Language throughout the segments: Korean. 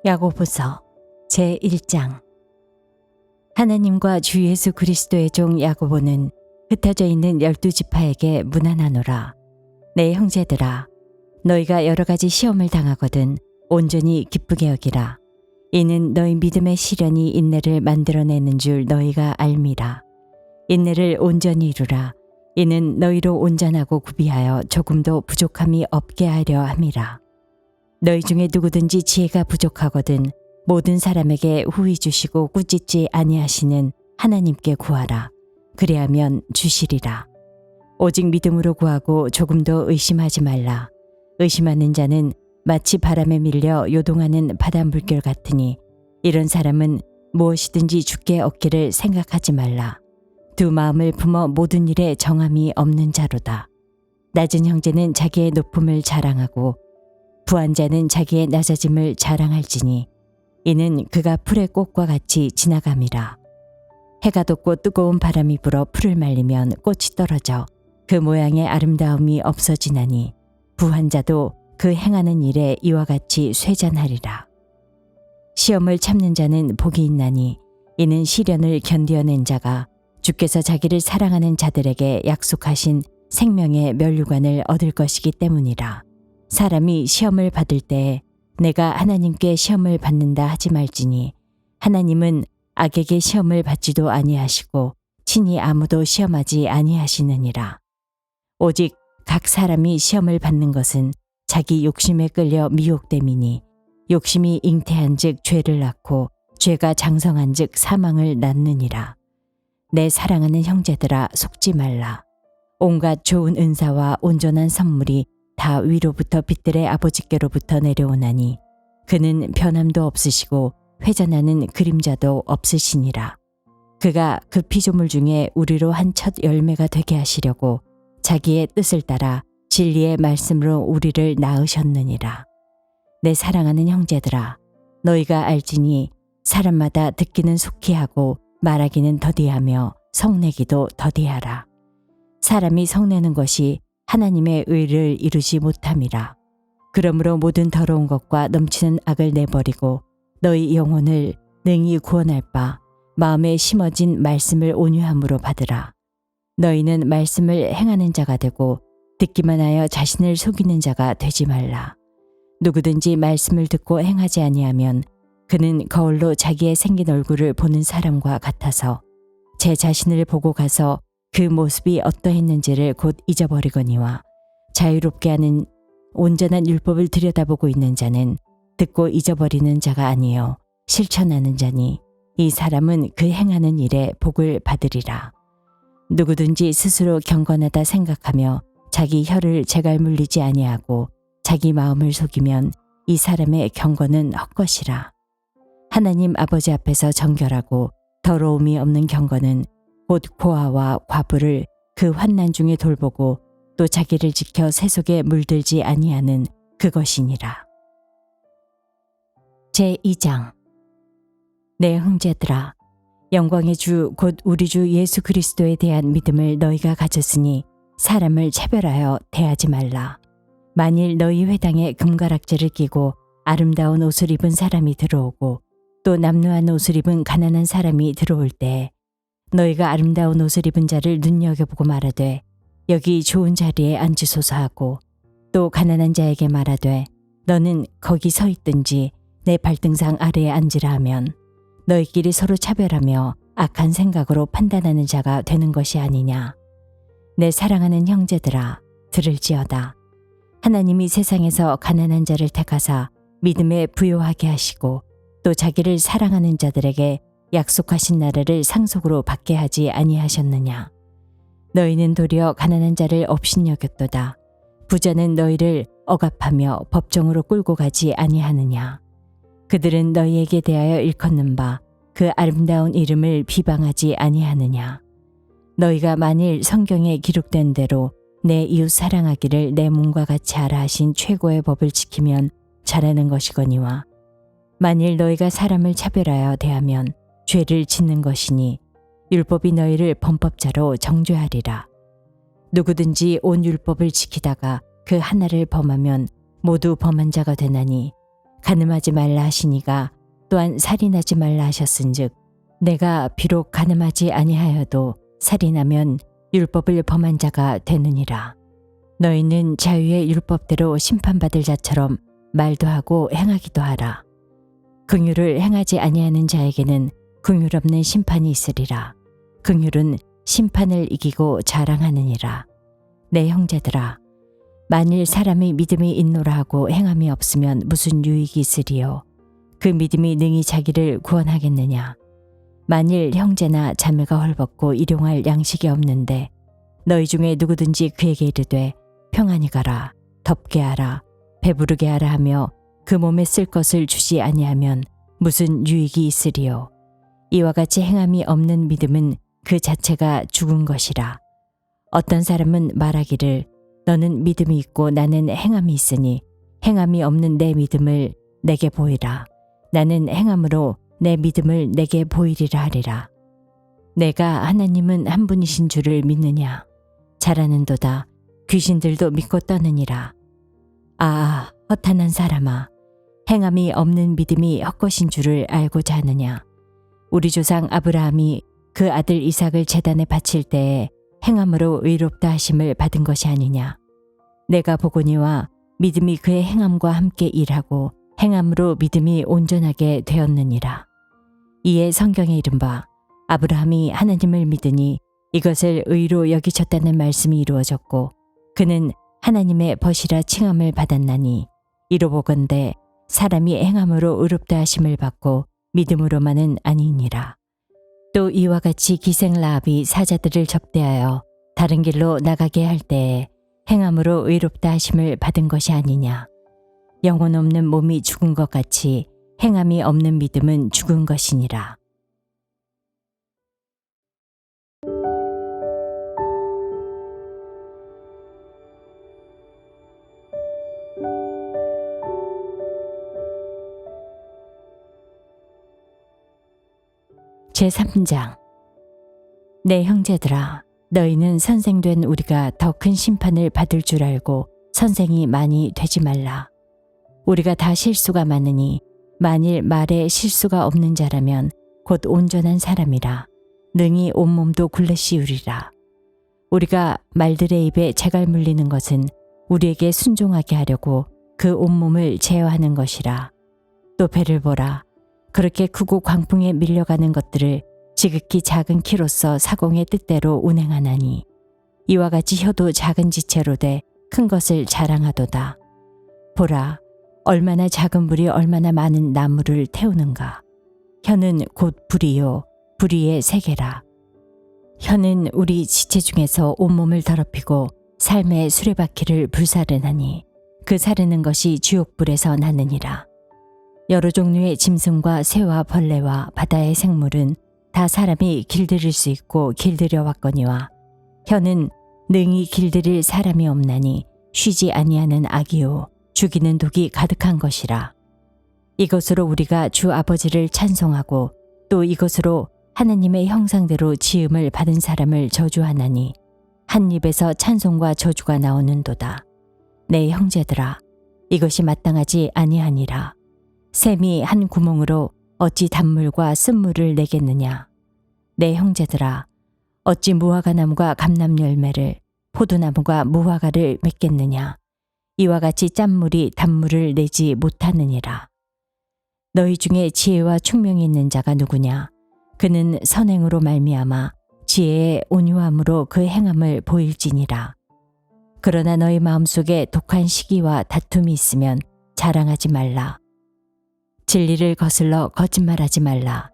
야고보서 제1장. 하나님과 주 예수 그리스도의 종 야고보는 흩어져 있는 12지파에게 문안하노라. 내 형제들아, 너희가 여러 가지 시험을 당하거든 온전히 기쁘게 여기라. 이는 너희 믿음의 시련이 인내를 만들어내는 줄 너희가 알미라. 인내를 온전히 이루라. 이는 너희로 온전하고 구비하여 조금도 부족함이 없게 하려 함이라. 너희 중에 누구든지 지혜가 부족하거든 모든 사람에게 후히 주시고 꾸짖지 아니하시는 하나님께 구하라. 그리하면 주시리라. 오직 믿음으로 구하고 조금도 의심하지 말라. 의심하는 자는 마치 바람에 밀려 요동하는 바다 물결 같으니 이런 사람은 무엇이든지 주께 얻기를 생각하지 말라. 두 마음을 품어 모든 일에 정함이 없는 자로다. 낮은 형제는 자기의 높음을 자랑하고 부한 자는 자기의 낮아짐을 자랑할지니 이는 그가 풀의 꽃과 같이 지나감이라. 해가 돋고 뜨거운 바람이 불어 풀을 말리면 꽃이 떨어져 그 모양의 아름다움이 없어지나니 부한 자도 그 행하는 일에 이와 같이 쇠잔하리라. 시험을 참는 자는 복이 있나니 이는 시련을 견디어낸 자가 주께서 자기를 사랑하는 자들에게 약속하신 생명의 면류관을 얻을 것이기 때문이라. 사람이 시험을 받을 때에 내가 하나님께 시험을 받는다 하지 말지니 하나님은 악에게 시험을 받지도 아니하시고 친히 아무도 시험하지 아니하시느니라. 오직 각 사람이 시험을 받는 것은 자기 욕심에 끌려 미혹됨이니 욕심이 잉태한즉 죄를 낳고 죄가 장성한즉 사망을 낳느니라. 내 사랑하는 형제들아, 속지 말라. 온갖 좋은 은사와 온전한 선물이 다 위로부터 빛들의 아버지께로부터 내려오나니 그는 변함도 없으시고 회전하는 그림자도 없으시니라. 그가 그 피조물 중에 우리로 한 첫 열매가 되게 하시려고 자기의 뜻을 따라 진리의 말씀으로 우리를 낳으셨느니라. 내 사랑하는 형제들아, 너희가 알지니 사람마다 듣기는 속히 하고 말하기는 더디하며 성내기도 더디하라. 사람이 성내는 것이 하나님의 의를 이루지 못함이라. 그러므로 모든 더러운 것과 넘치는 악을 내버리고 너희 영혼을 능히 구원할 바 마음에 심어진 말씀을 온유함으로 받으라. 너희는 말씀을 행하는 자가 되고 듣기만 하여 자신을 속이는 자가 되지 말라. 누구든지 말씀을 듣고 행하지 아니하면 그는 거울로 자기의 생긴 얼굴을 보는 사람과 같아서 제 자신을 보고 가서 그 모습이 어떠했는지를 곧 잊어버리거니와 자유롭게 하는 온전한 율법을 들여다보고 있는 자는 듣고 잊어버리는 자가 아니요 실천하는 자니 이 사람은 그 행하는 일에 복을 받으리라. 누구든지 스스로 경건하다 생각하며 자기 혀를 제갈 물리지 아니하고 자기 마음을 속이면 이 사람의 경건은 헛것이라. 하나님 아버지 앞에서 정결하고 더러움이 없는 경건은 곧 고아와 과부를 그 환난 중에 돌보고 또 자기를 지켜 세속에 물들지 아니하는 그것이니라. 제2장. 내 형제들아, 영광의 주 곧 우리 주 예수 그리스도에 대한 믿음을 너희가 가졌으니 사람을 차별하여 대하지 말라. 만일 너희 회당에 금가락지를 끼고 아름다운 옷을 입은 사람이 들어오고 또 남루한 옷을 입은 가난한 사람이 들어올 때 너희가 아름다운 옷을 입은 자를 눈여겨보고 말하되 여기 좋은 자리에 앉으소서 하고 또 가난한 자에게 말하되 너는 거기 서 있든지 내 발등상 아래에 앉으라 하면 너희끼리 서로 차별하며 악한 생각으로 판단하는 자가 되는 것이 아니냐. 내 사랑하는 형제들아, 들을지어다. 하나님이 세상에서 가난한 자를 택하사 믿음에 부요하게 하시고 또 자기를 사랑하는 자들에게 약속하신 나라를 상속으로 받게 하지 아니하셨느냐. 너희는 도리어 가난한 자를 업신여겼도다. 부자는 너희를 억압하며 법정으로 끌고 가지 아니하느냐. 그들은 너희에게 대하여 일컫는 바 그 아름다운 이름을 비방하지 아니하느냐. 너희가 만일 성경에 기록된 대로 내 이웃 사랑하기를 내 몸과 같이 하라 하신 최고의 법을 지키면 잘하는 것이거니와 만일 너희가 사람을 차별하여 대하면 죄를 짓는 것이니 율법이 너희를 범법자로 정죄하리라. 누구든지 온 율법을 지키다가 그 하나를 범하면 모두 범한 자가 되나니 가늠하지 말라 하시니가 또한 살인하지 말라 하셨은즉 내가 비록 가늠하지 아니하여도 살인하면 율법을 범한 자가 되느니라. 너희는 자유의 율법대로 심판받을 자처럼 말도 하고 행하기도 하라. 긍휼을 행하지 아니하는 자에게는 긍휼 없는 심판이 있으리라. 긍휼은 심판을 이기고 자랑하느니라. 내 형제들아, 만일 사람이 믿음이 있노라 하고 행함이 없으면 무슨 유익이 있으리요? 그 믿음이 능히 자기를 구원하겠느냐? 만일 형제나 자매가 헐벗고 일용할 양식이 없는데 너희 중에 누구든지 그에게 이르되 평안히 가라, 덥게 하라, 배부르게 하라 하며 그 몸에 쓸 것을 주지 아니하면 무슨 유익이 있으리요? 이와 같이 행함이 없는 믿음은 그 자체가 죽은 것이라. 어떤 사람은 말하기를 너는 믿음이 있고 나는 행함이 있으니 행함이 없는 내 믿음을 내게 보이라. 나는 행함으로 내 믿음을 내게 보이리라 하리라. 내가 하나님은 한 분이신 줄을 믿느냐? 잘하는도다. 귀신들도 믿고 떠느니라. 아, 허탄한 사람아, 행함이 없는 믿음이 헛것인 줄을 알고자 하느냐? 우리 조상 아브라함이 그 아들 이삭을 제단에 바칠 때에 행함으로 의롭다 하심을 받은 것이 아니냐? 내가 보거니와 믿음이 그의 행함과 함께 일하고 행함으로 믿음이 온전하게 되었느니라. 이에 성경에 이른바 아브라함이 하나님을 믿으니 이것을 의로 여기셨다는 말씀이 이루어졌고 그는 하나님의 벗이라 칭함을 받았나니 이로보건대 사람이 행함으로 의롭다 하심을 받고 믿음으로만은 아니니라. 또 이와 같이 기생 라합이 사자들을 접대하여 다른 길로 나가게 할 때에 행함으로 의롭다 하심을 받은 것이 아니냐. 영혼 없는 몸이 죽은 것 같이 행함이 없는 믿음은 죽은 것이니라. 제3장. 내 형제들아, 너희는 선생된 우리가 더 큰 심판을 받을 줄 알고 선생이 많이 되지 말라. 우리가 다 실수가 많으니 만일 말에 실수가 없는 자라면 곧 온전한 사람이라 능히 온몸도 굴레 씌우리라. 우리가 말들의 입에 재갈 물리는 것은 우리에게 순종하게 하려고 그 온몸을 제어하는 것이라. 또 배를 보라. 그렇게 크고 광풍에 밀려가는 것들을 지극히 작은 키로서 사공의 뜻대로 운행하나니 이와 같이 혀도 작은 지체로 돼 큰 것을 자랑하도다. 보라, 얼마나 작은 불이 얼마나 많은 나무를 태우는가. 혀는 곧 불이요, 불의의 세계라. 혀는 우리 지체 중에서 온몸을 더럽히고 삶의 수레바퀴를 불사르나니 그 사르는 것이 지옥불에서 나느니라. 여러 종류의 짐승과 새와 벌레와 바다의 생물은 다 사람이 길들일 수 있고 길들여 왔거니와 혀는 능히 길들일 사람이 없나니 쉬지 아니하는 악이요 죽이는 독이 가득한 것이라. 이것으로 우리가 주 아버지를 찬송하고 또 이것으로 하나님의 형상대로 지음을 받은 사람을 저주하나니 한 입에서 찬송과 저주가 나오는도다. 내 형제들아, 이것이 마땅하지 아니하니라. 샘이 한 구멍으로 어찌 단물과 쓴물을 내겠느냐. 내 형제들아, 어찌 무화과 나무가 감람 열매를 포도나무가 무화과를 맺겠느냐. 이와 같이 짠물이 단물을 내지 못하느니라. 너희 중에 지혜와 총명이 있는 자가 누구냐. 그는 선행으로 말미암아 지혜의 온유함으로 그 행함을 보일지니라. 그러나 너희 마음속에 독한 시기와 다툼이 있으면 자랑하지 말라. 진리를 거슬러 거짓말하지 말라.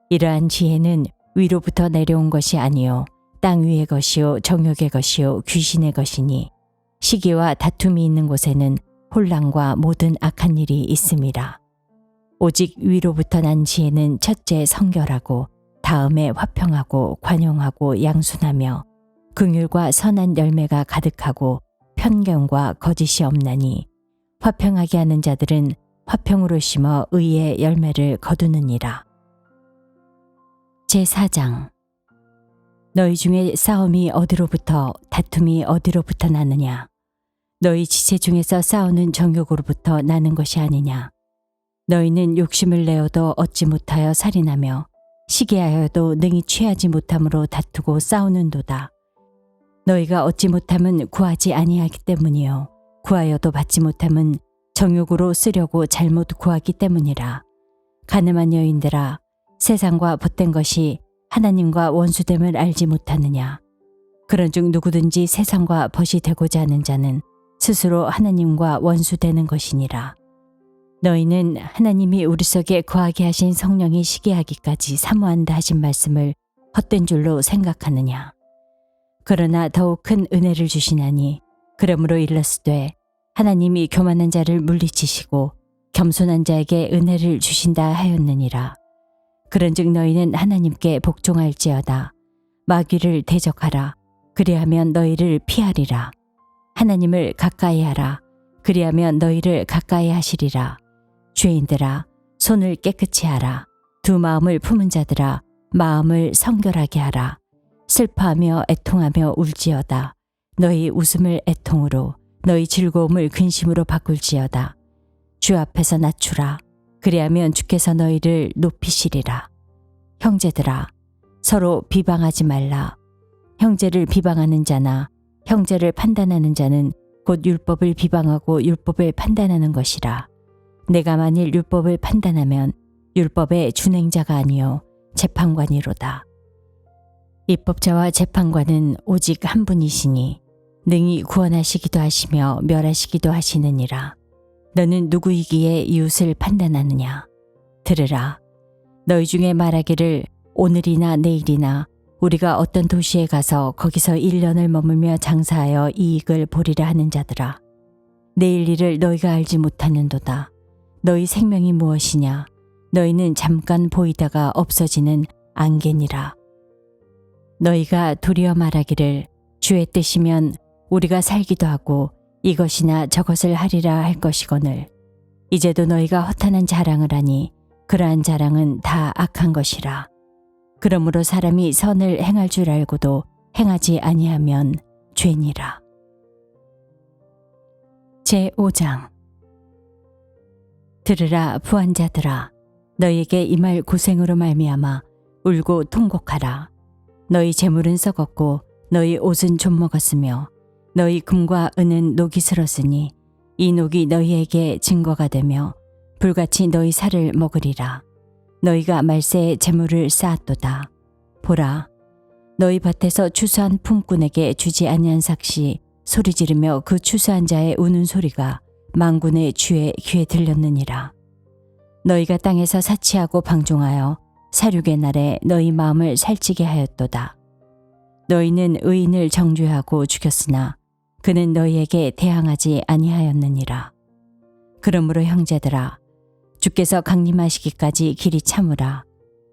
이러한 지혜는 위로부터 내려온 것이 아니요 땅 위의 것이요 정욕의 것이요 귀신의 것이니 시기와 다툼이 있는 곳에는 혼란과 모든 악한 일이 있음이라. 오직 위로부터 난 지혜는 첫째 성결하고 다음에 화평하고 관용하고 양순하며 긍휼과 선한 열매가 가득하고 편견과 거짓이 없나니 화평하게 하는 자들은 화평으로 심어 의의 열매를 거두느니라. 제4장. 너희 중에 싸움이 어디로부터 다툼이 어디로부터 나느냐. 너희 지체 중에서 싸우는 정욕으로부터 나는 것이 아니냐. 너희는 욕심을 내어도 얻지 못하여 살인하며 시기하여도 능히 취하지 못함으로 다투고 싸우는도다. 너희가 얻지 못함은 구하지 아니하기 때문이요 구하여도 받지 못함은 정욕으로 쓰려고 잘못 구하기 때문이라. 가늠한 여인들아, 세상과 벗된 것이 하나님과 원수됨을 알지 못하느냐. 그런즉 누구든지 세상과 벗이 되고자 하는 자는 스스로 하나님과 원수되는 것이니라. 너희는 하나님이 우리 속에 거하게 하신 성령이 시기하기까지 사모한다 하신 말씀을 헛된 줄로 생각하느냐. 그러나 더욱 큰 은혜를 주시나니 그러므로 일렀으되 하나님이 교만한 자를 물리치시고 겸손한 자에게 은혜를 주신다 하였느니라. 그런즉 너희는 하나님께 복종할지어다. 마귀를 대적하라. 그리하면 너희를 피하리라. 하나님을 가까이하라. 그리하면 너희를 가까이 하시리라. 죄인들아, 손을 깨끗이 하라. 두 마음을 품은 자들아, 마음을 성결하게 하라. 슬퍼하며 애통하며 울지어다. 너희 웃음을 애통으로, 너희 즐거움을 근심으로 바꿀지어다. 주 앞에서 낮추라. 그리하면 주께서 너희를 높이시리라. 형제들아, 서로 비방하지 말라. 형제를 비방하는 자나 형제를 판단하는 자는 곧 율법을 비방하고 율법을 판단하는 것이라. 내가 만일 율법을 판단하면 율법의 준행자가 아니요 재판관이로다. 입법자와 재판관은 오직 한 분이시니 능히 구원하시기도 하시며 멸하시기도 하시느니라. 너는 누구이기에 이웃을 판단하느냐. 들으라. 너희 중에 말하기를 오늘이나 내일이나 우리가 어떤 도시에 가서 거기서 1년을 머물며 장사하여 이익을 보리라 하는 자들아. 내일 일을 너희가 알지 못하는도다. 너희 생명이 무엇이냐. 너희는 잠깐 보이다가 없어지는 안개니라. 너희가 도리어 말하기를 주의 뜻이면 우리가 살기도 하고 이것이나 저것을 하리라 할 것이거늘. 이제도 너희가 허탄한 자랑을 하니 그러한 자랑은 다 악한 것이라. 그러므로 사람이 선을 행할 줄 알고도 행하지 아니하면 죄니라. 제5장. 들으라 부한자들아, 너희에게 임할 고생으로 말미암아 울고 통곡하라. 너희 재물은 썩었고 너희 옷은 좀 먹었으며 너희 금과 은은 녹이 슬었으니 이 녹이 너희에게 증거가 되며 불같이 너희 살을 먹으리라. 너희가 말세에 재물을 쌓았도다. 보라, 너희 밭에서 추수한 품꾼에게 주지 아니한 삭시 소리 지르며 그 추수한 자의 우는 소리가 만군의 주의 귀에 들렸느니라. 너희가 땅에서 사치하고 방종하여 사륙의 날에 너희 마음을 살찌게 하였도다. 너희는 의인을 정죄하고 죽였으나 그는 너희에게 대항하지 아니하였느니라. 그러므로 형제들아, 주께서 강림하시기까지 길이 참으라.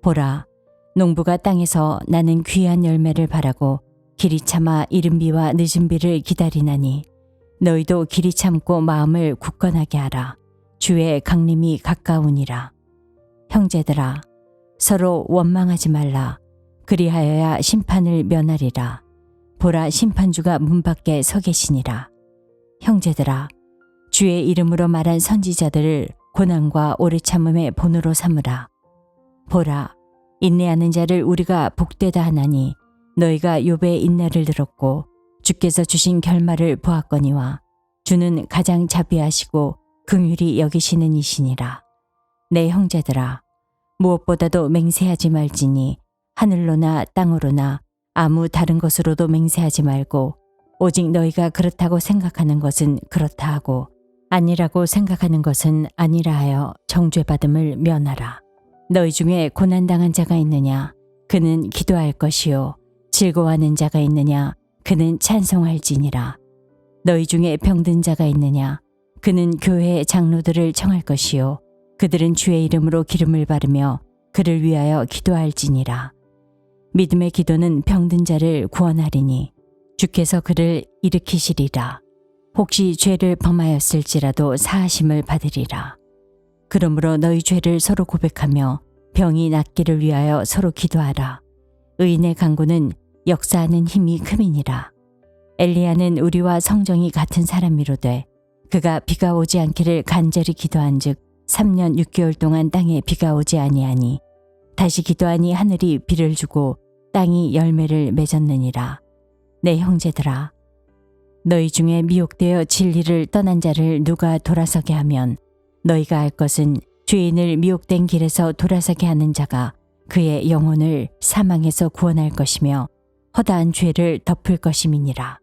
보라, 농부가 땅에서 나는 귀한 열매를 바라고 길이 참아 이른 비와 늦은 비를 기다리나니 너희도 길이 참고 마음을 굳건하게 하라. 주의 강림이 가까우니라. 형제들아, 서로 원망하지 말라. 그리하여야 심판을 면하리라. 보라, 심판주가 문 밖에 서 계시니라. 형제들아, 주의 이름으로 말한 선지자들을 고난과 오래 참음의 본으로 삼으라. 보라, 인내하는 자를 우리가 복되다 하나니 너희가 욥의 인내를 들었고 주께서 주신 결말을 보았거니와 주는 가장 자비하시고 긍휼히 여기시는 이시니라. 내 형제들아, 무엇보다도 맹세하지 말지니 하늘로나 땅으로나 아무 다른 것으로도 맹세하지 말고 오직 너희가 그렇다고 생각하는 것은 그렇다 하고 아니라고 생각하는 것은 아니라 하여 정죄받음을 면하라. 너희 중에 고난당한 자가 있느냐? 그는 기도할 것이요. 즐거워하는 자가 있느냐? 그는 찬송할지니라. 너희 중에 병든 자가 있느냐? 그는 교회의 장로들을 청할 것이요. 그들은 주의 이름으로 기름을 바르며 그를 위하여 기도할지니라. 믿음의 기도는 병든 자를 구원하리니 주께서 그를 일으키시리라. 혹시 죄를 범하였을지라도 사하심을 받으리라. 그러므로 너희 죄를 서로 고백하며 병이 낫기를 위하여 서로 기도하라. 의인의 간구는 역사하는 힘이 큼이니라. 엘리야는 우리와 성정이 같은 사람이로되 그가 비가 오지 않기를 간절히 기도한즉 3년 6개월 동안 땅에 비가 오지 아니하니 다시 기도하니 하늘이 비를 주고 땅이 열매를 맺었느니라. 내 형제들아, 너희 중에 미혹되어 진리를 떠난 자를 누가 돌아서게 하면 너희가 알 것은 죄인을 미혹된 길에서 돌아서게 하는 자가 그의 영혼을 사망에서 구원할 것이며 허다한 죄를 덮을 것임이니라.